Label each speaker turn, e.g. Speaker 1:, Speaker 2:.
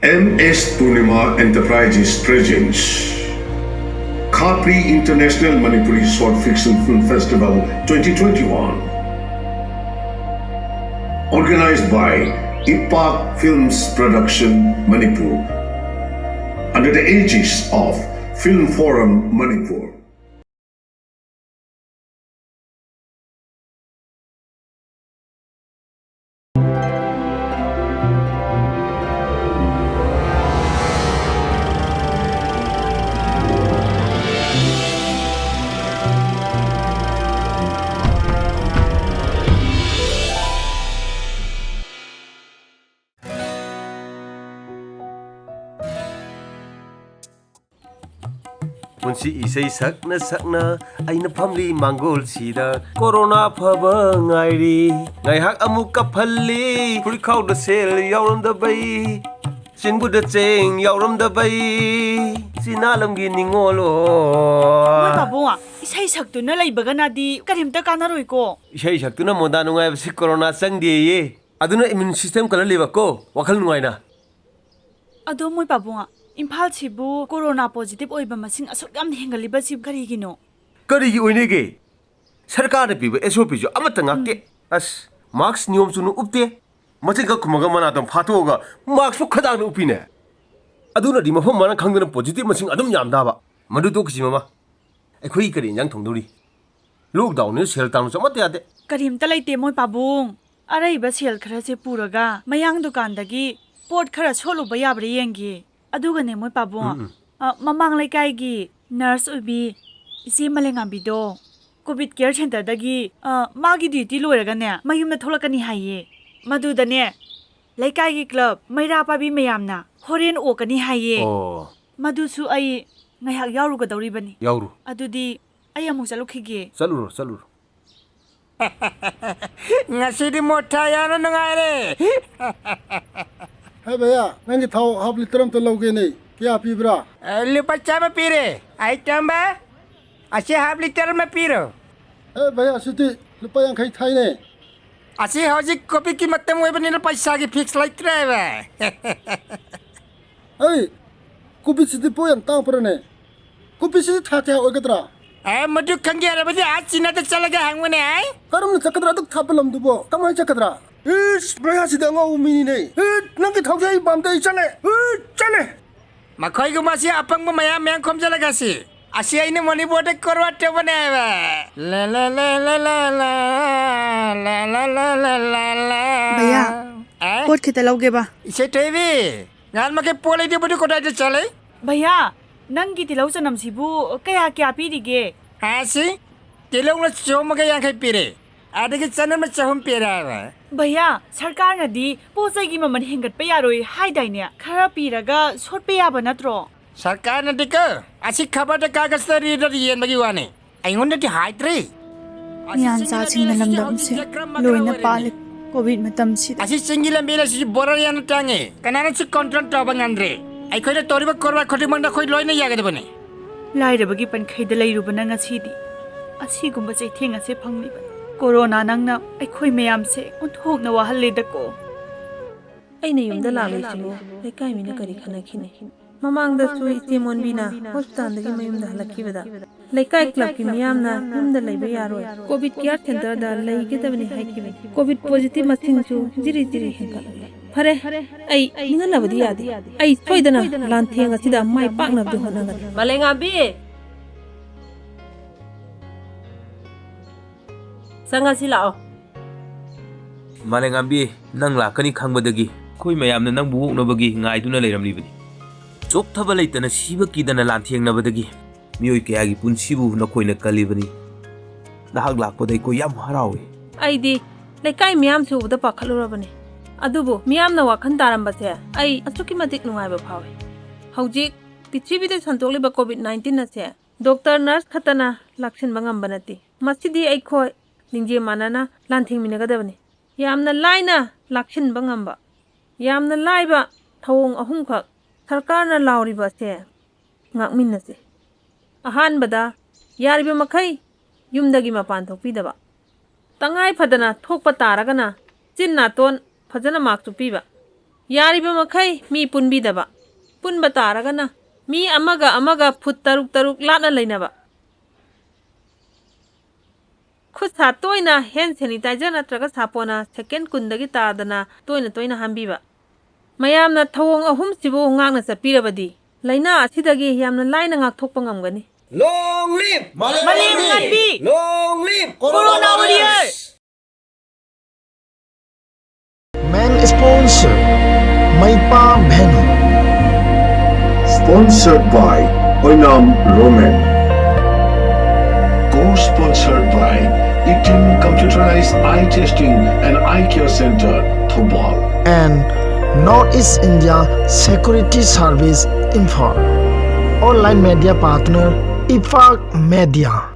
Speaker 1: MS Purnima Enterprises presents Khapri International Manipuri Short Fiction Film Festival 2021. Organized by IPAK Films Production Manipur under the Aegis of Film Forum Manipur.
Speaker 2: Munsi isay sakna aina phamli mangol sida corona phaba ngairi ngaihak amuk kaphalli purikhau da sel yauram da bai sinbu da cheng yauram da bai sinalamgi ningolo
Speaker 3: Moi babunga isay saktuna laibaga nadi karimta kanaroi ko
Speaker 2: isay saktuna moda nungai basi corona sangdi ye aduna immune system kala leba ko wakhal nungaina
Speaker 3: ado moi babunga Imphal chibu corona positive oiba masing asuk yam hengaliba chib karigino
Speaker 2: karigi oinege sarkar na piba SOP jo amata ngakte as mask niyom chunu upte machin ka kumaga mana dam phathoga mask fu khadang na upine aduna di mafam mana khangdana positive masing adum yam da ba madu to kisi mama ekhoi kari jang thongduri lockdown ni sel tam chamat yade
Speaker 3: karimta laite moi babung araiba sel khara se puraga mayang dukan dagi pot khara choluba yabre yengi aduga ne moi babung mamang laikai gi nurse ubi isi malenga bido covid care center dagi magi duty loiraga ne mayumna tholakani haiye maduda ne laikai gi club maira pabi mayamna horen okani haiye madu su ai ngaiak yauru ga dauri bani
Speaker 2: yauru
Speaker 3: adudi ai amu chalukhige
Speaker 2: saluru
Speaker 4: ngasi di motha yana nungaire
Speaker 5: Hey भैया नंगे थाओ half litre तो लोगे नहीं क्या P बरा
Speaker 4: लुपच्चा में P रहे item बा अच्छे हाफ लीटर में पी रहे
Speaker 5: hey भैया सिटी लुपा yang खाई थाई ने
Speaker 4: अच्छे हौजी कॉपी की मत्ते मुझे बनी ना पैसा की फिक्स लाइट रहे बा
Speaker 5: hey kopi सिटी पोयम तांग पर ने kopi सिटी थाते हो गदरा
Speaker 4: मधु खंगे अरे बच्चे आज चीना तो चला गया हंगने ने
Speaker 5: करम ने चकदरा तो थापलम दुबो कमाई चकदरा इस भैया सिटी अंगा उमिनी नहीं नंगे थाओ जाई बामते चले चले
Speaker 4: मखोई को मासी अपंग में मया मैं कम चला गया सी अच्छे आई ने मनी बोटे करवाटे बने बा ला ला ला ला ला ला ला ला ला ला ला
Speaker 3: भैया pot khita lauge ba
Speaker 4: इसे टीवी गान में के पोले दे बड़ी कोटा जे चले
Speaker 3: भैया नंगी तिlau chanam sibu kaya kya pirige
Speaker 4: हाँ सी तिलों ने चोम के यहाँ कहीं पीरे आधे के चने में चहुम पीरा है
Speaker 3: भैया सरकार नदी पोसै gi maman hengat pa yaroi hai daine khara piraga sot pa yaba natro
Speaker 4: सरकार ने दिक्क ऐसी खबर तो कागज तो रीडर ये मगी वाने आइयों ने दिहाई त्रे
Speaker 6: Nyan sa sing na lamdam se loy na palik covid matam si
Speaker 4: ऐसी सिंगिल मेरे से बोरा यान टांगे कनाने से कॉन्ट्रैक्ट तो बंगान रे आई कोई तो तोरी बक करवा खोटी मंडा कोई लोई नहीं यागे बने
Speaker 3: Lairabagi Pankheida lairubana ngasidi asigumba chaithenga se phangli corona nangna aikhoi mayam se unthokna wahalle da ko
Speaker 7: aina yumda lalisibu lekai mina kari khana khine mamangda su itemon bina hospital dagi mayumda halakibada lekai club ki miyamna yumda laiba yaroi covid care center da laige dabani haikibe covid positive masing su jiri henkala phare ai ninga labadi yadi ai soidana lanthenga sida mai pakna du honanga malenga bi sanga silao
Speaker 8: Malengambi nang lakani khangbadagi khoi mayamna nang buoknabagi ngaiduna leiramlibani chokthaba leitana siba kidana lanthengnabadagi miyoi kayagi punsibu nakoina kalibani dahak lakpadai ko yam harawi
Speaker 7: aidi lekai miyam su uda pakhalurabani adubu miyam na wakhan tarambase ai asuki matik nungaiba phawe haujik pichibide santoliba covid 19 na se doctor nurse khatana laksin bangam banati masidi ai khoi ningje manana lanthing minaga dabani yamna laina laksin bangamba yamna laiba thawong ahum khak sarkar na lauriba se ngakminna se ahan bada yariba makhai yumdagi mapan thokpidaba tangai phadana thokpa taragana chinna ton फजना mark चुपीबा ꯌꯥꯔꯤꯕ ꯃꯈꯩ ꯃꯤ ꯄꯨꯟꯕꯤꯗꯕ ꯄꯨꯟꯕ ꯇꯥꯔꯒꯅ ꯃꯤ ꯑꯃꯒ food ꯇꯔꯨꯛ ꯂꯥꯞꯅ ꯂꯩꯅꯕ ꯈꯨꯠ ꯁꯥ ꯇꯣꯏꯅ ꯍꯦꯟ ꯁꯦꯅꯤꯇꯥꯏꯖꯔ ꯅꯠꯇ꯭ꯔꯒ ꯁꯥꯄꯣꯟꯅ ꯁꯦꯀꯦꯟ 10ꯗꯒꯤ ꯇꯥꯗꯅ ꯇꯣꯏꯅ ꯍꯥꯝꯕꯤꯕ ꯃꯌꯥꯝꯅ ꯊꯧꯑꯣꯡ ꯑꯍꯨꯝꯁꯤꯕꯨ ꯉꯥꯛꯅ ꯆꯠꯄꯤꯔꯕꯗꯤ ꯂꯩꯅꯥ ꯑꯁꯤꯗꯒꯤ ꯌꯥꯝꯅ ꯂꯥꯏꯅ ꯉꯥꯛꯊꯣꯛꯄ ꯉꯝꯒꯅꯤ
Speaker 5: Long live
Speaker 3: Malim Nganpi!
Speaker 5: Long live
Speaker 3: Corona Warrior!
Speaker 9: Main sponsor Maipa Bhenu.
Speaker 1: Sponsored by Oinam Roman. Co-sponsored by Eaton Computerized Eye Testing and Eye Care Center, Thobal.
Speaker 9: And Northeast India Security Service Imphal. Online media partner IPAK Media.